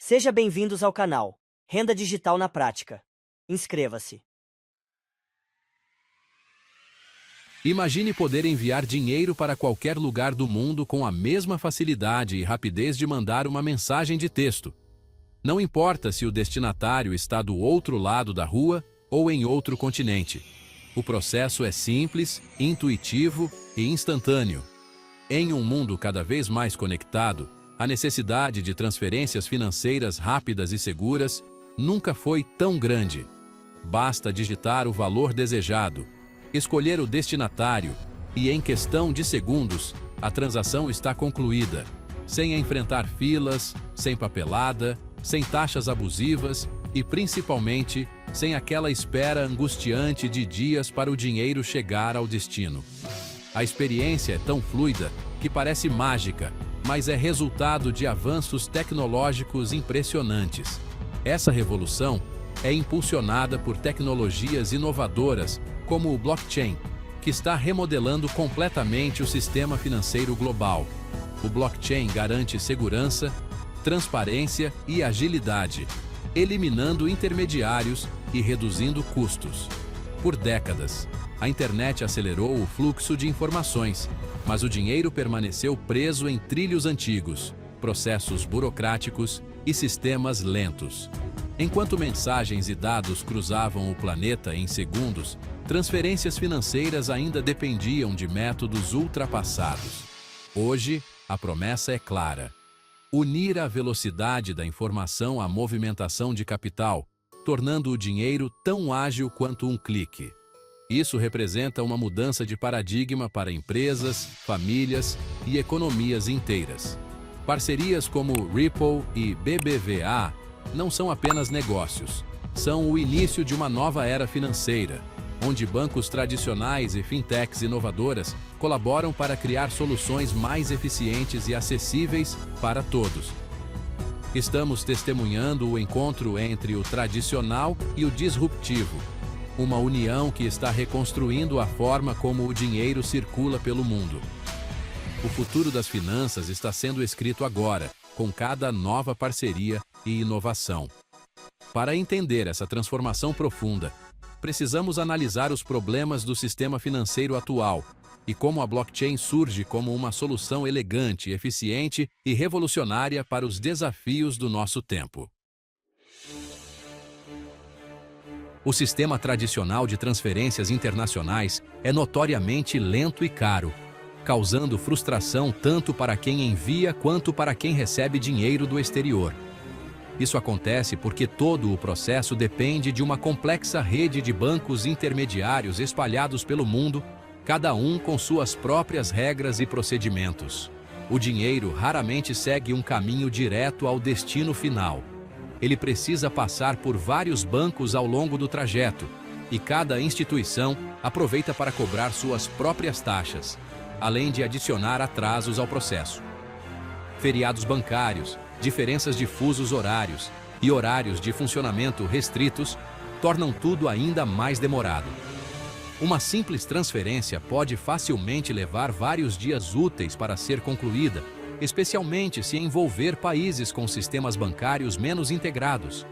Seja bem-vindos ao canal Renda Digital na Prática. Inscreva-se. Imagine poder enviar dinheiro para qualquer lugar do mundo com a mesma facilidade e rapidez de mandar uma mensagem de texto. Não importa se o destinatário está do outro lado da rua ou em outro continente. O processo é simples, intuitivo e instantâneo. Em um mundo cada vez mais conectado, a necessidade de transferências financeiras rápidas e seguras nunca foi tão grande. Basta digitar o valor desejado, escolher o destinatário e, em questão de segundos, a transação está concluída, sem enfrentar filas, sem papelada, sem taxas abusivas e, principalmente, sem aquela espera angustiante de dias para o dinheiro chegar ao destino. A experiência é tão fluida que parece mágica, mas é resultado de avanços tecnológicos impressionantes. Essa revolução é impulsionada por tecnologias inovadoras como o blockchain, que está remodelando completamente o sistema financeiro global. O blockchain garante segurança, transparência e agilidade, eliminando intermediários e reduzindo custos. Por décadas, a internet acelerou o fluxo de informações, mas o dinheiro permaneceu preso em trilhos antigos, processos burocráticos e sistemas lentos. Enquanto mensagens e dados cruzavam o planeta em segundos, transferências financeiras ainda dependiam de métodos ultrapassados. Hoje, a promessa é clara: unir a velocidade da informação à movimentação de capital, tornando o dinheiro tão ágil quanto um clique. Isso representa uma mudança de paradigma para empresas, famílias e economias inteiras. Parcerias como Ripple e BBVA não são apenas negócios, são o início de uma nova era financeira, onde bancos tradicionais e fintechs inovadoras colaboram para criar soluções mais eficientes e acessíveis para todos. Estamos testemunhando o encontro entre o tradicional e o disruptivo, uma união que está reconstruindo a forma como o dinheiro circula pelo mundo. O futuro das finanças está sendo escrito agora, com cada nova parceria e inovação. Para entender essa transformação profunda, precisamos analisar os problemas do sistema financeiro atual e como a blockchain surge como uma solução elegante, eficiente e revolucionária para os desafios do nosso tempo. O sistema tradicional de transferências internacionais é notoriamente lento e caro, causando frustração tanto para quem envia quanto para quem recebe dinheiro do exterior. Isso acontece porque todo o processo depende de uma complexa rede de bancos intermediários espalhados pelo mundo, cada um com suas próprias regras e procedimentos. O dinheiro raramente segue um caminho direto ao destino final. Ele precisa passar por vários bancos ao longo do trajeto, e cada instituição aproveita para cobrar suas próprias taxas, além de adicionar atrasos ao processo. Feriados bancários, diferenças de fusos horários e horários de funcionamento restritos tornam tudo ainda mais demorado. Uma simples transferência pode facilmente levar vários dias úteis para ser concluída, especialmente se envolver países com sistemas bancários menos integrados.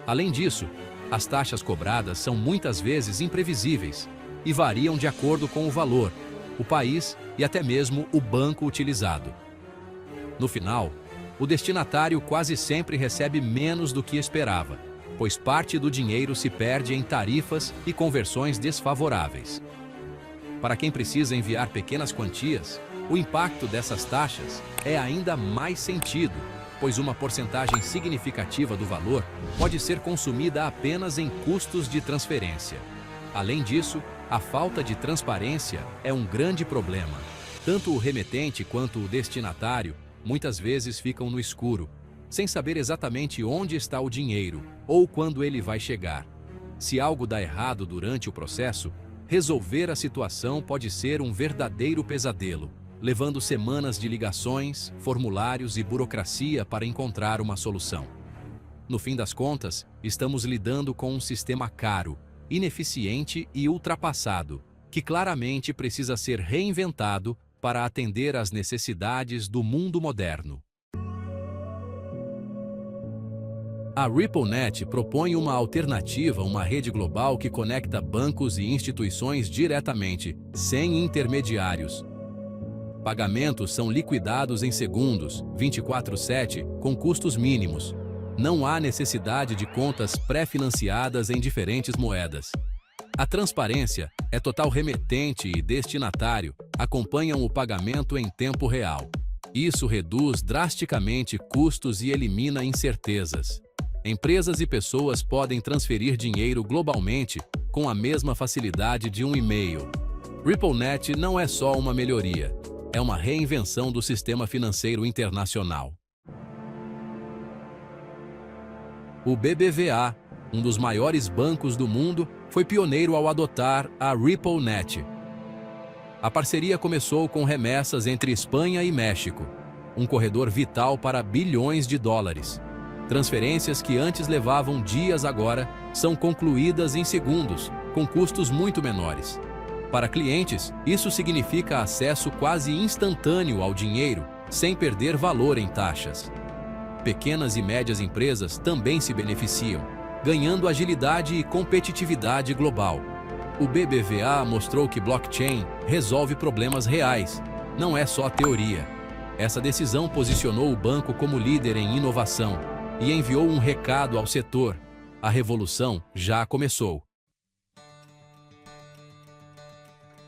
Além disso, as taxas cobradas são muitas vezes imprevisíveis e variam de acordo com o valor, o país e até mesmo o banco utilizado. No final, o destinatário quase sempre recebe menos do que esperava, pois parte do dinheiro se perde em tarifas e conversões desfavoráveis. Para quem precisa enviar pequenas quantias, o impacto dessas taxas é ainda mais sentido, pois uma porcentagem significativa do valor pode ser consumida apenas em custos de transferência. Além disso, a falta de transparência é um grande problema. Tanto o remetente quanto o destinatário muitas vezes ficam no escuro, sem saber exatamente onde está o dinheiro ou quando ele vai chegar. Se algo dá errado durante o processo, resolver a situação pode ser um verdadeiro pesadelo, levando semanas de ligações, formulários e burocracia para encontrar uma solução. No fim das contas, estamos lidando com um sistema caro, ineficiente e ultrapassado, que claramente precisa ser reinventado para atender às necessidades do mundo moderno. A RippleNet propõe uma alternativa a uma rede global que conecta bancos e instituições diretamente, sem intermediários. Pagamentos são liquidados em segundos, 24/7, com custos mínimos. Não há necessidade de contas pré-financiadas em diferentes moedas. A transparência é total. Remetente e destinatário acompanham o pagamento em tempo real. Isso reduz drasticamente custos e elimina incertezas. Empresas e pessoas podem transferir dinheiro globalmente com a mesma facilidade de um e-mail. RippleNet não é só uma melhoria, é uma reinvenção do sistema financeiro internacional. O BBVA, um dos maiores bancos do mundo, foi pioneiro ao adotar a RippleNet. A parceria começou com remessas entre Espanha e México, um corredor vital para bilhões de dólares. Transferências que antes levavam dias agora são concluídas em segundos, com custos muito menores. Para clientes, isso significa acesso quase instantâneo ao dinheiro, sem perder valor em taxas. Pequenas e médias empresas também se beneficiam, ganhando agilidade e competitividade global. O BBVA mostrou que blockchain resolve problemas reais, não é só teoria. Essa decisão posicionou o banco como líder em inovação e enviou um recado ao setor: a revolução já começou.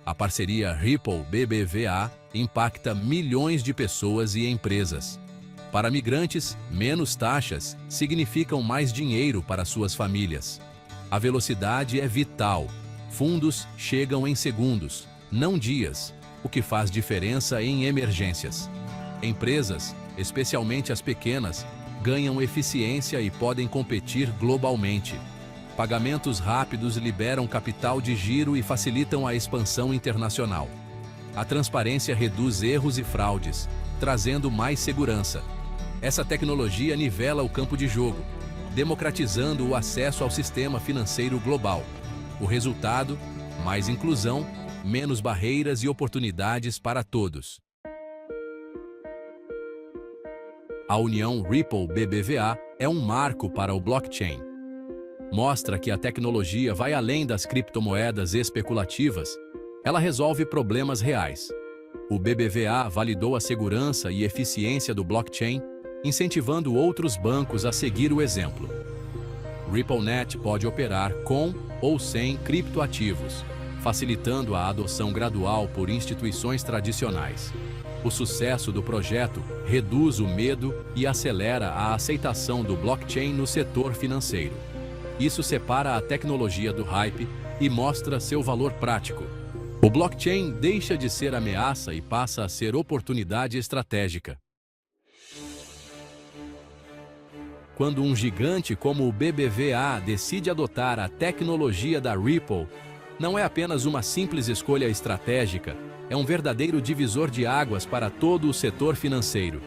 A parceria Ripple-BBVA impacta milhões de pessoas e empresas. Para migrantes, menos taxas significam mais dinheiro para suas famílias. A velocidade é vital. Fundos chegam em segundos, não dias, o que faz diferença em emergências. Empresas, especialmente as pequenas, ganham eficiência e podem competir globalmente. Pagamentos rápidos liberam capital de giro e facilitam a expansão internacional. A transparência reduz erros e fraudes, trazendo mais segurança. Essa tecnologia nivela o campo de jogo, democratizando o acesso ao sistema financeiro global. O resultado: mais inclusão, menos barreiras e oportunidades para todos. A união Ripple-BBVA é um marco para o blockchain. Mostra que a tecnologia vai além das criptomoedas especulativas. Ela resolve problemas reais. O BBVA validou a segurança e eficiência do blockchain, incentivando outros bancos a seguir o exemplo. RippleNet pode operar com ou sem criptoativos, facilitando a adoção gradual por instituições tradicionais. O sucesso do projeto reduz o medo e acelera a aceitação do blockchain no setor financeiro. Isso separa a tecnologia do hype e mostra seu valor prático. O blockchain deixa de ser ameaça e passa a ser oportunidade estratégica. Quando um gigante como o BBVA decide adotar a tecnologia da Ripple, não é apenas uma simples escolha estratégica, é um verdadeiro divisor de águas para todo o setor financeiro.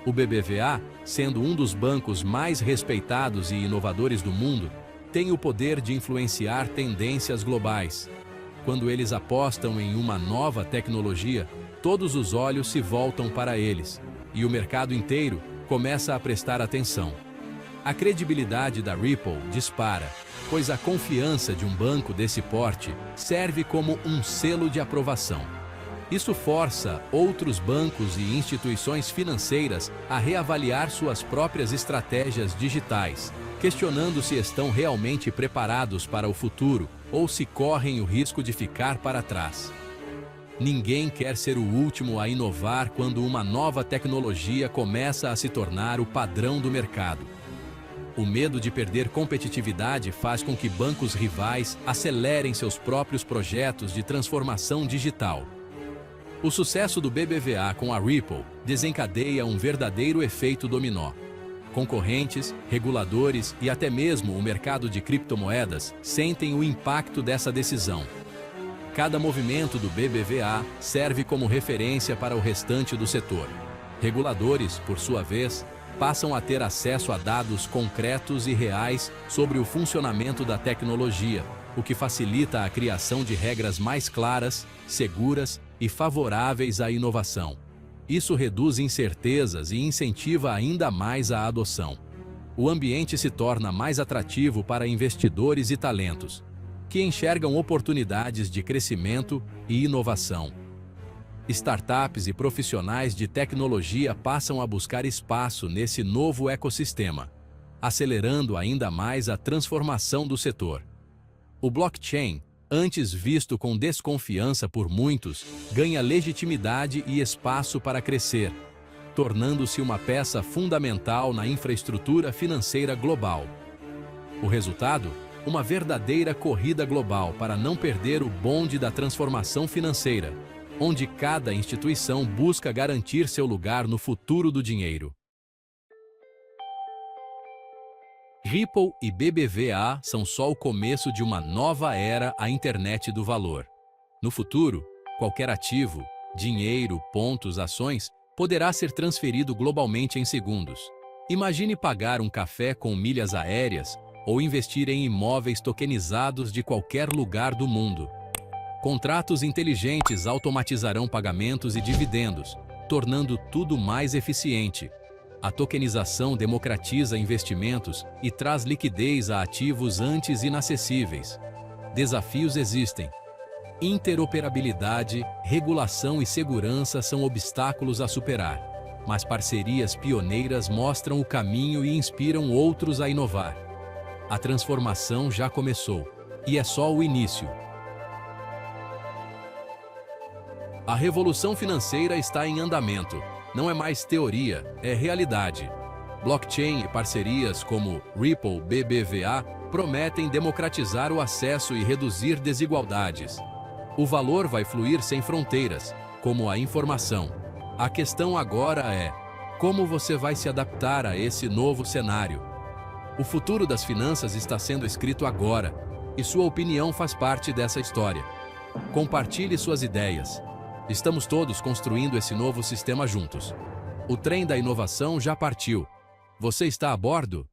O BBVA, sendo um dos bancos mais respeitados e inovadores do mundo, tem o poder de influenciar tendências globais. Quando eles apostam em uma nova tecnologia, todos os olhos se voltam para eles, e o mercado inteiro começa a prestar atenção. A credibilidade da Ripple dispara, pois a confiança de um banco desse porte serve como um selo de aprovação. Isso força outros bancos e instituições financeiras a reavaliar suas próprias estratégias digitais, questionando se estão realmente preparados para o futuro ou se correm o risco de ficar para trás. Ninguém quer ser o último a inovar quando uma nova tecnologia começa a se tornar o padrão do mercado. O medo de perder competitividade faz com que bancos rivais acelerem seus próprios projetos de transformação digital. O sucesso do BBVA com a Ripple desencadeia um verdadeiro efeito dominó. Concorrentes, reguladores e até mesmo o mercado de criptomoedas sentem o impacto dessa decisão. Cada movimento do BBVA serve como referência para o restante do setor. Reguladores, por sua vez, passam a ter acesso a dados concretos e reais sobre o funcionamento da tecnologia, o que facilita a criação de regras mais claras, seguras e favoráveis à inovação. Isso reduz incertezas e incentiva ainda mais a adoção. o ambiente se torna mais atrativo para investidores e talentos, que enxergam oportunidades de crescimento e inovação. Startups e profissionais de tecnologia passam a buscar espaço nesse novo ecossistema, acelerando ainda mais a transformação do setor. O blockchain, antes visto com desconfiança por muitos, ganha legitimidade e espaço para crescer, tornando-se uma peça fundamental na infraestrutura financeira global. O resultado? Uma verdadeira corrida global para não perder o bonde da transformação financeira, onde cada instituição busca garantir seu lugar no futuro do dinheiro. Ripple e BBVA são só o começo de uma nova era, a internet do valor. No futuro, qualquer ativo, dinheiro, pontos, ações, poderá ser transferido globalmente em segundos. Imagine pagar um café com milhas aéreas ou investir em imóveis tokenizados de qualquer lugar do mundo. Contratos inteligentes automatizarão pagamentos e dividendos, tornando tudo mais eficiente. A tokenização democratiza investimentos e traz liquidez a ativos antes inacessíveis. Desafios existem. Interoperabilidade, regulação e segurança são obstáculos a superar, mas parcerias pioneiras mostram o caminho e inspiram outros a inovar. A transformação já começou, e é só o início. A revolução financeira está em andamento. Não é mais teoria, é realidade. Blockchain e parcerias como Ripple, BBVA prometem democratizar o acesso e reduzir desigualdades. O valor vai fluir sem fronteiras, como a informação. A questão agora é: como você vai se adaptar a esse novo cenário? O futuro das finanças está sendo escrito agora, e sua opinião faz parte dessa história. Compartilhe suas ideias. Estamos todos construindo esse novo sistema juntos. O trem da inovação já partiu. Você está a bordo?